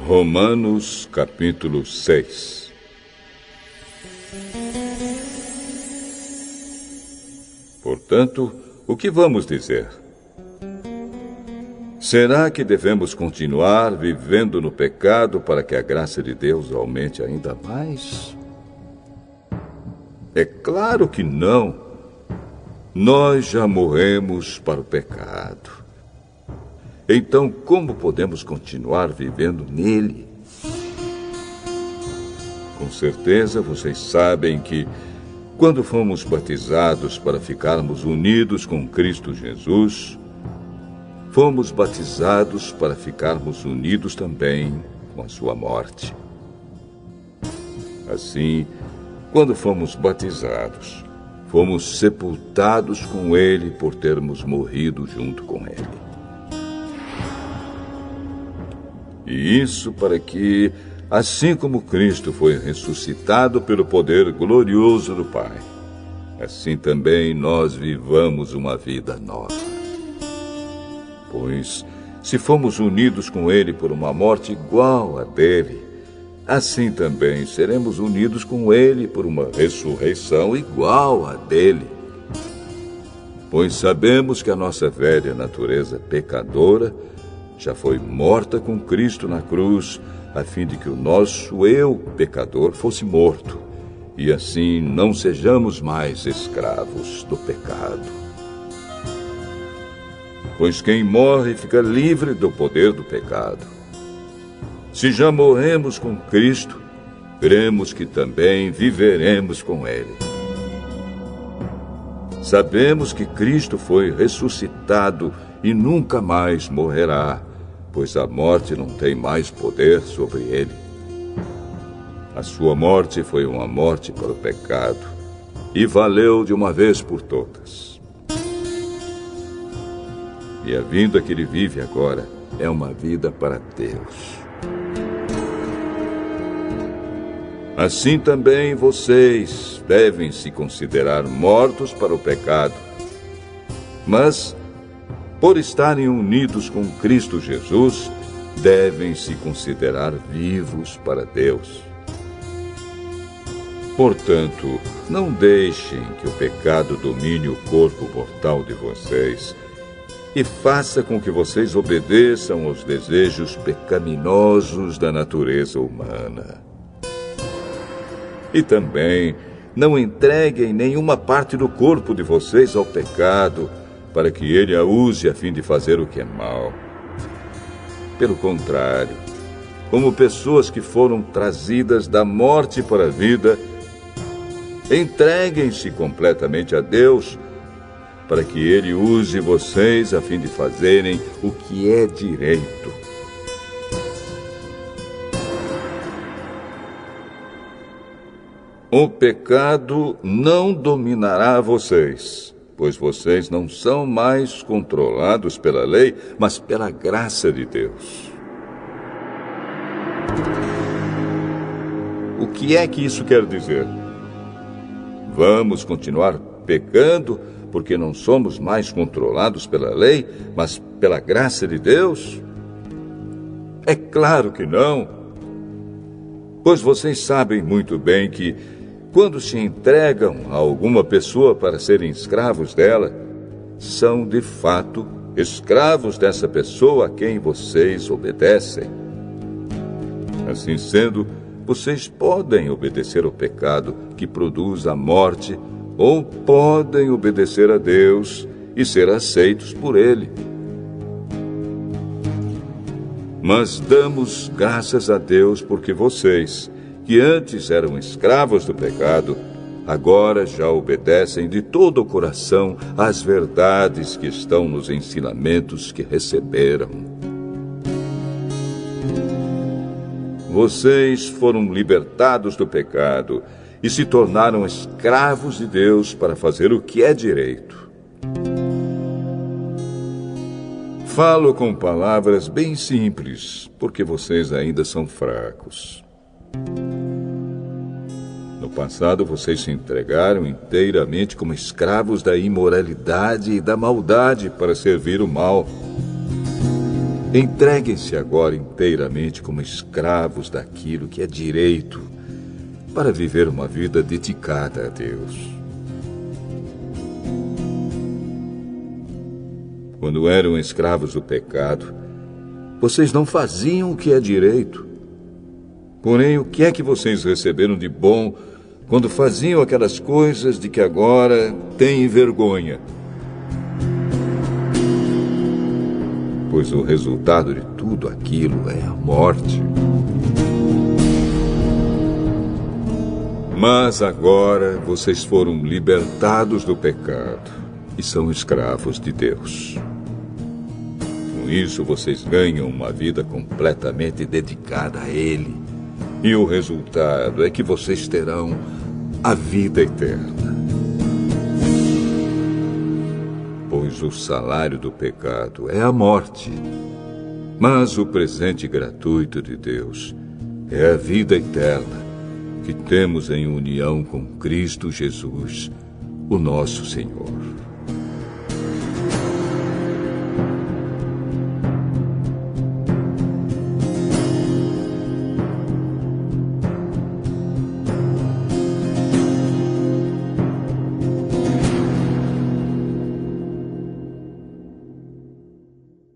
Romanos capítulo 6. Portanto, o que vamos dizer? Será que devemos continuar vivendo no pecado para que a graça de Deus aumente ainda mais? É claro que não. Nós já morremos para o pecado. Então, como podemos continuar vivendo nele? Com certeza vocês sabem que, quando fomos batizados para ficarmos unidos com Cristo Jesus, fomos batizados para ficarmos unidos também com a sua morte. Assim, quando fomos batizados, fomos sepultados com ele por termos morrido junto com ele. E isso para que, assim como Cristo foi ressuscitado pelo poder glorioso do Pai, assim também nós vivamos uma vida nova. Pois, se fomos unidos com ele por uma morte igual à dele, assim também seremos unidos com ele por uma ressurreição igual à dele. Pois sabemos que a nossa velha natureza pecadora já foi morta com Cristo na cruz, a fim de que o nosso eu, pecador, fosse morto, e assim não sejamos mais escravos do pecado. Pois quem morre fica livre do poder do pecado. Se já morremos com Cristo, cremos que também viveremos com Ele. Sabemos que Cristo foi ressuscitado e nunca mais morrerá, pois a morte não tem mais poder sobre ele. A sua morte foi uma morte para o pecado, e valeu de uma vez por todas. E a vida que ele vive agora é uma vida para Deus. Assim também vocês devem se considerar mortos para o pecado, mas, por estarem unidos com Cristo Jesus, devem se considerar vivos para Deus. Portanto, não deixem que o pecado domine o corpo mortal de vocês e faça com que vocês obedeçam aos desejos pecaminosos da natureza humana. E também não entreguem nenhuma parte do corpo de vocês ao pecado, para que ele a use a fim de fazer o que é mal. Pelo contrário, como pessoas que foram trazidas da morte para a vida, entreguem-se completamente a Deus, para que ele use vocês a fim de fazerem o que é direito. O pecado não dominará vocês, pois vocês não são mais controlados pela lei, mas pela graça de Deus. O que é que isso quer dizer? Vamos continuar pecando porque não somos mais controlados pela lei, mas pela graça de Deus? É claro que não. Pois vocês sabem muito bem que, quando se entregam a alguma pessoa para serem escravos dela, são, de fato, escravos dessa pessoa a quem vocês obedecem. Assim sendo, vocês podem obedecer ao pecado que produz a morte, ou podem obedecer a Deus e ser aceitos por Ele. Mas damos graças a Deus porque vocês, que antes eram escravos do pecado, agora já obedecem de todo o coração às verdades que estão nos ensinamentos que receberam. Vocês foram libertados do pecado e se tornaram escravos de Deus para fazer o que é direito. Falo com palavras bem simples, porque vocês ainda são fracos. No passado, vocês se entregaram inteiramente como escravos da imoralidade e da maldade para servir o mal. Entreguem-se agora inteiramente como escravos daquilo que é direito, para viver uma vida dedicada a Deus. Quando eram escravos do pecado, vocês não faziam o que é direito. Porém, o que é que vocês receberam de bom quando faziam aquelas coisas de que agora têm vergonha? Pois o resultado de tudo aquilo é a morte. Mas agora vocês foram libertados do pecado e são escravos de Deus. Com isso, vocês ganham uma vida completamente dedicada a Ele. E o resultado é que vocês terão a vida eterna. Pois o salário do pecado é a morte, mas o presente gratuito de Deus é a vida eterna que temos em união com Cristo Jesus, o nosso Senhor.